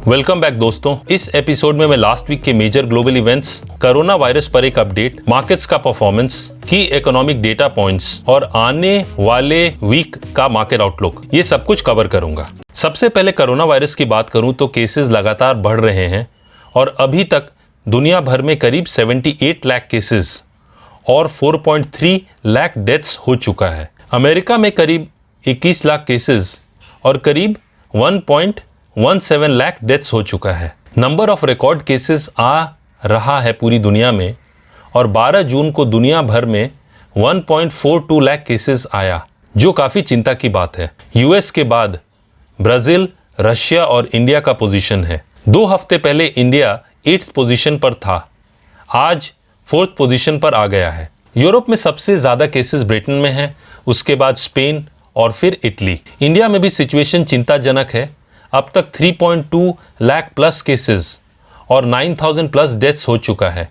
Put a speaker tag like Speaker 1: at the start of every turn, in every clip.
Speaker 1: Welcome back दोस्तों। इस episode में मैं लास्ट वीक के major global events, corona virus पर एक अपडेट, मार्केट्स का performance, key economic data points और आने वाले वीक का मार्केट आउटलुक, ये सब कुछ कवर करूंगा। सबसे पहले कोरोना वायरस की बात करूं तो केसेस लगातार बढ़ रहे हैं और अभी तक दुनिया भर में करीब 78 लाख केसेस और 4.3 लाख डेथ्स हो चुका है। अमेरिका में करीब 21 लाख केसेस और करीब 1.17 लाख डेथ्स हो चुका है। नंबर ऑफ रिकॉर्ड केसेस आ रहा है पूरी दुनिया में और 12 जून को दुनिया भर में 1.42 लाख केसेस आया, जो काफी चिंता की बात है। यूएस के बाद ब्राजील, रशिया और इंडिया का पोजीशन है। 2 हफ्ते पहले इंडिया 8th पोजीशन पर था, आज 4th पोजीशन पर आ गया है। यूरोप में सबसे ज्यादा केसेस ब्रिटेन में हैं, उसके बाद स्पेन और फिर इटली। इंडिया में भी सिचुएशन चिंताजनक है। अब तक 3.2 लाख प्लस केसेस और 9,000 प्लस डेथ्स हो चुका है।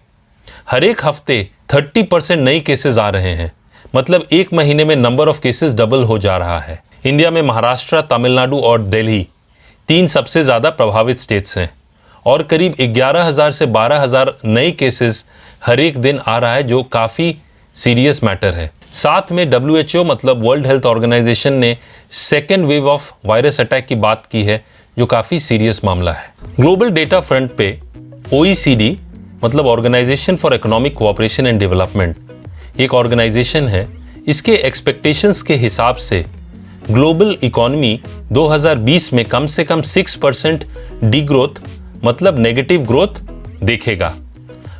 Speaker 1: हर एक हफ्ते 30% नई केसेस आ रहे हैं, मतलब एक महीने में नंबर ऑफ केसेस डबल हो जा रहा है। इंडिया में महाराष्ट्र, तमिलनाडु और दिल्ली 3 सबसे ज्यादा प्रभावित स्टेट्स हैं और करीब 11,000 से 12,000 नए केसेस हर एक दिन आ रहा है, जो काफी सीरियस मैटर है। साथ में WHO मतलब वर्ल्ड हेल्थ ऑर्गेनाइजेशन ने second wave of virus attack की बात की है, जो काफी सीरियस मामला है। ग्लोबल डेटा फ्रंट पे OECD मतलब organisation for economic cooperation and development एक ऑर्गेनाइजेशन है। इसके एक्सपेक्टेशंस के हिसाब से ग्लोबल इकोनॉमी 2020 में कम से कम 6% डीग्रोथ मतलब नेगेटिव ग्रोथ देखेगा।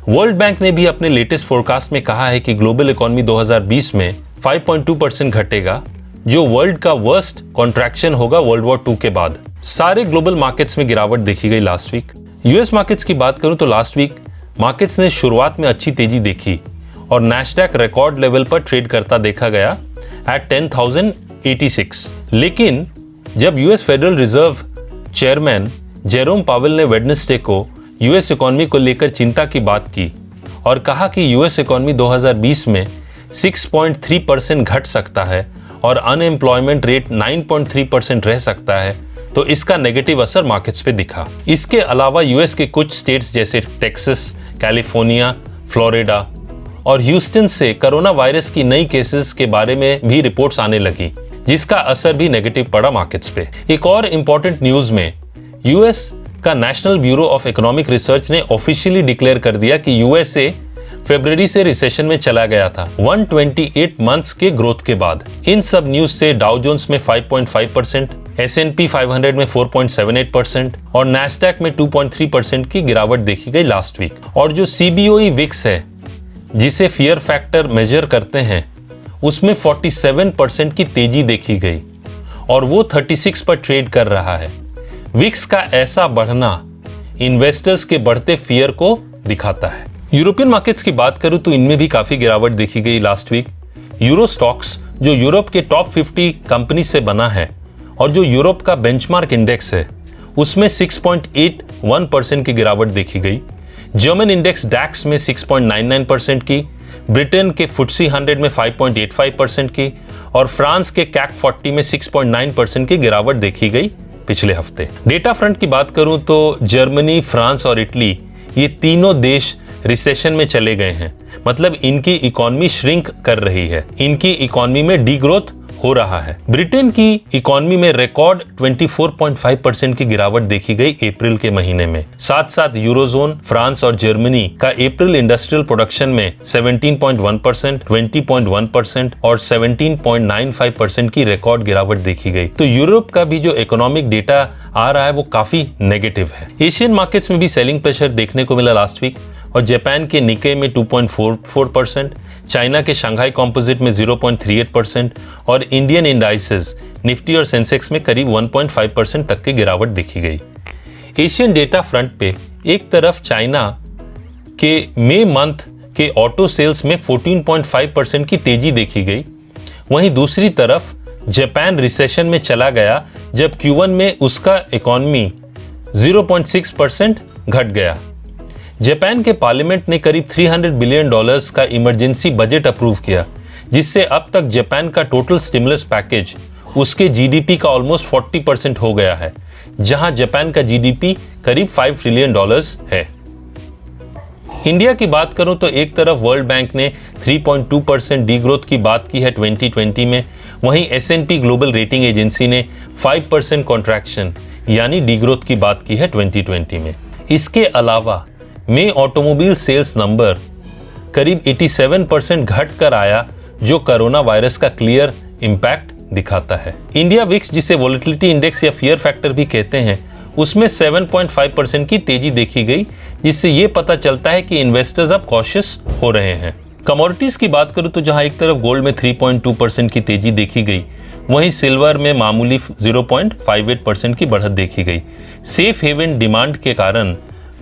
Speaker 1: वर्ल्ड बैंक ने भी अपने लेटेस्ट फोरकास्ट में कहा है कि ग्लोबल इकोनॉमी 2020 में 5.2% घटेगा, जो वर्ल्ड का वर्स्ट कॉन्ट्रैक्शन होगा वर्ल्ड वॉर 2 के बाद। सारे ग्लोबल मार्केट्स में गिरावट देखी गई लास्ट वीक। यूएस मार्केट्स की बात करूं तो लास्ट वीक मार्केट्स ने शुरुआत में अच्छी तेजी देखी और नैस्डैक रिकॉर्ड लेवल पर ट्रेड करता देखा गया एट 10,086। लेकिन जब US federal reserve chairman Jerome Powell ने वेडनेसडे को यूएस इकोनॉमी को लेकर चिंता की बात की और कहा कि यूएस इकोनॉमी 2020 में 6.3% घट सकता है और अनएम्प्लॉयमेंट रेट 9.3% रह सकता है, तो इसका नेगेटिव असर मार्केट्स पे दिखा। इसके अलावा यूएस के कुछ स्टेट्स जैसे टेक्सास, कैलिफोर्निया, फ्लोरिडा और ह्यूस्टन से कोरोना वायरस की नई केसेस के बारे में भी रिपोर्ट्स आने लगी, जिसका असर भी नेगेटिव पड़ा मार्केट्स पे। एक और इंपॉर्टेंट न्यूज में यूएस का national bureau of economic research ने ऑफिशियली डिक्लेयर कर दिया कि यूएसए फरवरी से रिसेशन में चला गया था 128 मंथ्स के ग्रोथ के बाद। इन सब न्यूज से डाउ जोन्स में 5.5%, S&P 500 में 4.78% और नैस्डैक में 2.3% की गिरावट देखी गई लास्ट वीक। और जो CBOE विक्स है, जिसे फियर फैक्टर मेजर करते हैं, उसमें 47% की तेजी देखी गई और वो 36 पर ट्रेड कर रहा है। विक्स का ऐसा बढ़ना इन्वेस्टर्स के बढ़ते फियर को दिखाता है। यूरोपियन मार्केट्स की बात करूं तो इनमें भी काफी गिरावट देखी गई लास्ट वीक। यूरो स्टॉक्स, जो यूरोप के टॉप 50 कंपनी से बना है और जो यूरोप का बेंचमार्क इंडेक्स है, उसमें 6.81% की गिरावट देखी गई। जर्मन इंडेक्स डैक्स में 6.99% की, ब्रिटेन के FTSE 100 में 5.85% की और फ्रांस के CAC 40 में 6.9% की गिरावट देखी गई पिछले हफ्ते। डेटा फ्रंट की बात करूं तो जर्मनी, फ्रांस और इटली, ये तीनों देश रिसेशन में चले गए हैं, मतलब इनकी इकोनॉमी श्रिंक कर रही है, इनकी इकोनॉमी में डीग्रोथ हो रहा है। ब्रिटेन की इकोनॉमी में रिकॉर्ड 24.5% की गिरावट देखी गई अप्रैल के महीने में। साथ साथ यूरोजोन, फ्रांस और जर्मनी का अप्रैल इंडस्ट्रियल प्रोडक्शन में 17.1%, 20.1% और 17.95% की रिकॉर्ड गिरावट देखी गई। तो यूरोप का भी जो इकोनॉमिक डेटा आ रहा है वो काफी नेगेटिव है। एशियन मार्केट्स में भी सेलिंग प्रेशर देखने को मिला लास्ट वीक और जापान के निके में 2.44%, चाइना के शंघाई कॉम्पोजिट में 0.38% और इंडियन इंडाइसेस निफ्टी और सेंसेक्स में करीब 1.5% तक की गिरावट देखी गई। एशियन डेटा फ्रंट पे एक तरफ चाइना के मई मंथ के ऑटो सेल्स में 14.5% की तेजी देखी गई, वहीं दूसरी तरफ जापान रिसेशन में चला गया जब Q1 में उसका इकोनॉमी 0.6% घट गया। जापान के पार्लियामेंट ने करीब $300 बिलियन का इमरजेंसी बजट अप्रूव किया, जिससे अब तक जापान का टोटल स्टिमुलस पैकेज उसके जीडीपी का ऑलमोस्ट 40% हो गया है, जहां जापान का जीडीपी करीब $5 ट्रिलियन है। इंडिया की बात करूं तो एक तरफ वर्ल्ड बैंक ने 3.2% डीग्रोथ की बात की है 2020 में, वहीं S&P ग्लोबल रेटिंग एजेंसी ने 5% कॉन्ट्रैक्शन यानी डीग्रोथ की बात की है 2020 में। इसके अलावा मई ऑटोमोबाइल सेल्स नंबर करीब 87% घट कर आया, जो कोरोना वायरस का क्लियर इंपैक्ट दिखाता है। इंडिया विक्स, जिसे वोलेटिलिटी इंडेक्स या फियर फैक्टर भी कहते हैं, उसमें 7.5% की तेजी देखी गई, जिससे ये पता चलता है कि इन्वेस्टर्स अब कॉशियस हो रहे हैं। कमोडिटीज की बात करूं तो जहां एक तरफ गोल्ड में 3.2% की तेजी देखी गई, वहीं सिल्वर में मामूली 0.58% की बढ़त देखी गई। सेफ हेवन डिमांड के कारण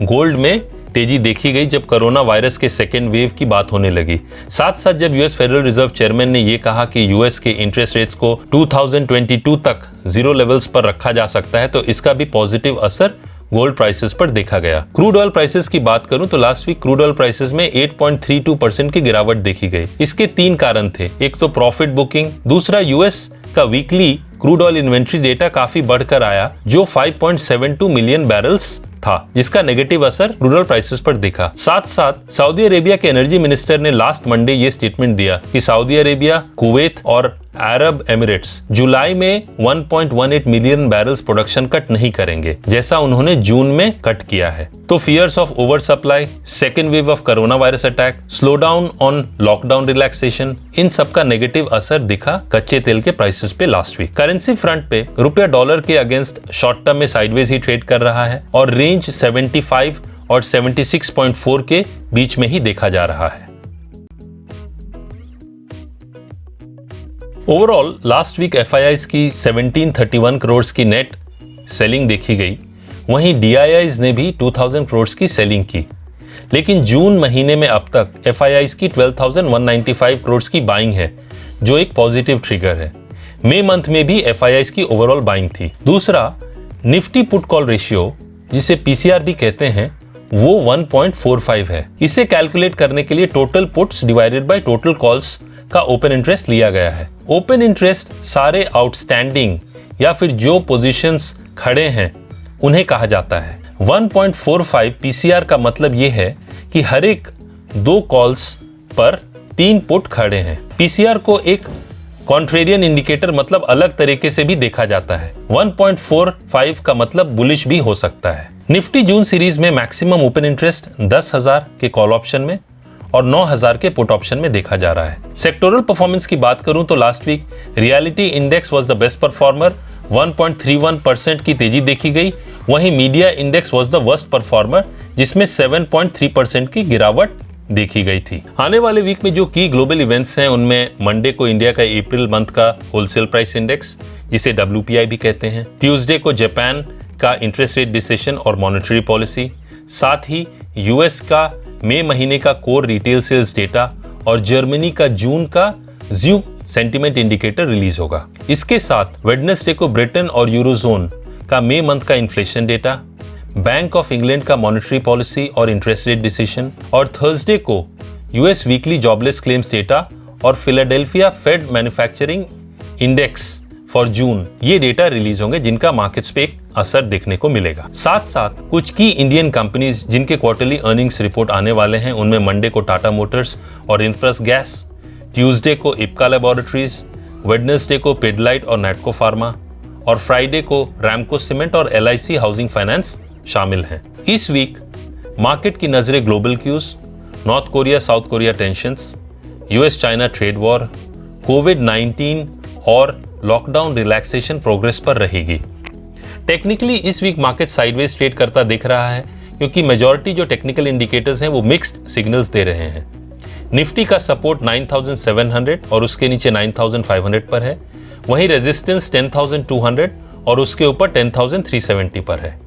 Speaker 1: गोल्ड में तेजी देखी गई जब कोरोना वायरस के सेकेंड वेव की बात होने लगी। साथ साथ जब यूएस फेडरल रिजर्व चेयरमैन ने यह कहा कि यूएस के इंटरेस्ट रेट्स को 2022 तक जीरो लेवल्स पर रखा जा सकता है, तो इसका भी पॉजिटिव असर गोल्ड प्राइसेस पर देखा गया। क्रूड ऑयल प्राइसेस की बात करूं तो last week crude oil prices में 8.32% की गिरावट देखी गई। इसके 3 कारण थे, एक तो प्रॉफिट बुकिंग, दूसरा यूएस का weekly crude oil inventory data काफी बढ़कर आया, जो 5.72 मिलियन बैरल्स था, जिसका नेगेटिव असर क्रूड ऑयल प्राइसेस पर दिखा। साथ साथ सऊदी अरेबिया के एनर्जी मिनिस्टर ने लास्ट मंडे ये स्टेटमेंट दिया कि सऊदी अरेबिया, कुवैत और अरब एमिरेट्स जुलाई में 1.18 मिलियन बैरल्स प्रोडक्शन कट नहीं करेंगे, जैसा उन्होंने जून में कट किया है। तो fears of over supply, second wave of corona virus attack, slow down on lockdown relaxation, इन सब का नेगेटिव असर दिखा कच्चे तेल के प्राइसेस पे लास्ट वीक। करेंसी फ्रंट पे रुपया डॉलर के अगेंस्ट शॉर्ट टर्म में साइडवेज ही ट्रेड कर रहा है और रेंज 75 और 76.4 के बीच में ही देखा जा रहा है। ओवरऑल लास्ट वीक एफआईआईज की 1731 करोड़ की नेट सेलिंग देखी गई, वहीं डीआईआईज ने भी 2000 करोड़ की सेलिंग की। लेकिन जून महीने में अब तक एफआईआईज की 12,195 करोड़ की बाइंग है, जो एक पॉजिटिव ट्रिगर है। मई मंथ में भी एफआईआईज की ओवरऑल बाइंग थी। दूसरा, निफ्टी पुट कॉल रेशियो, जिसे पीसीआर भी कहते हैं, वो 1.45 है। इसे कैलकुलेट करने के लिए total puts divided by total calls का ओपन इंटरेस्ट लिया गया है। ओपन इंटरेस्ट सारे आउटस्टैंडिंग या फिर जो पोजीशंस खड़े हैं उन्हें कहा जाता है। 1.45 पीसीआर का मतलब यह है कि हर एक 2 कॉल्स पर 3 पुट खड़े हैं। पीसीआर को एक कॉन्ट्रेरियन इंडिकेटर मतलब अलग तरीके से भी देखा जाता है। 1.45 का मतलब बुलिश भी हो सकता है। निफ्टी जून सीरीज में मैक्सिमम ओपन इंटरेस्ट 10,000 के कॉल ऑप्शन में और 9,000 के पुट ऑप्शन में देखा जा रहा है। सेक्टोरल परफॉर्मेंस की बात करूं तो last week realty index was the best performer, 1.31% की तेजी देखी गई। वहीं media index was the worst performer, जिसमें 7.3% की गिरावट देखी गई थी। आने वाले वीक में जो की ग्लोबल इवेंट्स हैं, उनमें मंडे को इंडिया का अप्रैल मंथ का होलसेल प्राइस इंडेक्स, जिसे WPI भी कहते हैं, ट्यूसडे को जापान का इंटरेस्ट रेट डिसीजन और मॉनेटरी पॉलिसी, साथ ही यूएस का मई महीने का कोर रिटेल सेल्स डेटा और जर्मनी का जून का ज़्यू सेंटीमेंट इंडिकेटर रिलीज होगा। इसके साथ वेडनेसडे को ब्रिटेन और यूरोजोन का मई मंथ का inflation data, bank of England का मॉनेटरी पॉलिसी और इंटरेस्ट रेट डिसीजन, और थर्सडे को US weekly jobless claims data और Philadelphia Fed manufacturing index for June, ये डेटा रिलीज होंगे, जिनका मार्केट्स पे एक असर देखने को मिलेगा। साथ साथ कुछ की इंडियन कंपनीज जिनके क्वार्टरली अर्निंग्स रिपोर्ट आने वाले हैं, उनमें मंडे को टाटा मोटर्स और इंप्रेस गैस, ट्यूसडे को इप्का लैबोरेटरीज, वेडनेसडे को पिडलाइट और नेटको फार्मा और फ्राइडे को रैमको सीमेंट और LIC हाउसिंग फाइनेंस शामिल हैं। इस वीक मार्केट की नजरें global cues, North Korea South Korea tensions, US China trade war, कोविड-19 और लॉकडाउन रिलैक्सेशन प्रोग्रेस पर रहेगी। टेक्निकली इस वीक मार्केट साइडवेज ट्रेड करता दिख रहा है, क्योंकि मेजॉरिटी जो टेक्निकल इंडिकेटर्स हैं वो मिक्स्ड सिग्नल्स दे रहे हैं। निफ्टी का सपोर्ट 9,700 और उसके नीचे 9,500 पर है, वहीं रेजिस्टेंस 10,200 और उसके ऊपर 10,370 पर है।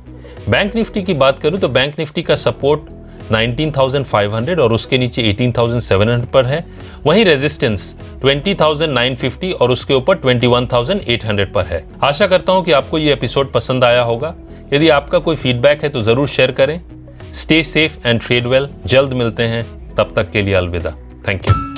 Speaker 1: बैंक निफ्टी की बात करूं तो बैंक निफ्टी का सपोर्ट 19,500 और उसके नीचे 18,700 पर है, वहीं रेजिस्टेंस 20,950 और उसके ऊपर 21,800 पर है। आशा करता हूं कि आपको ये एपिसोड पसंद आया होगा। यदि आपका कोई फीडबैक है तो जरूर शेयर करें। Stay safe and trade well. जल्द मिलते हैं, तब तक के लिए अलविदा। Thank you.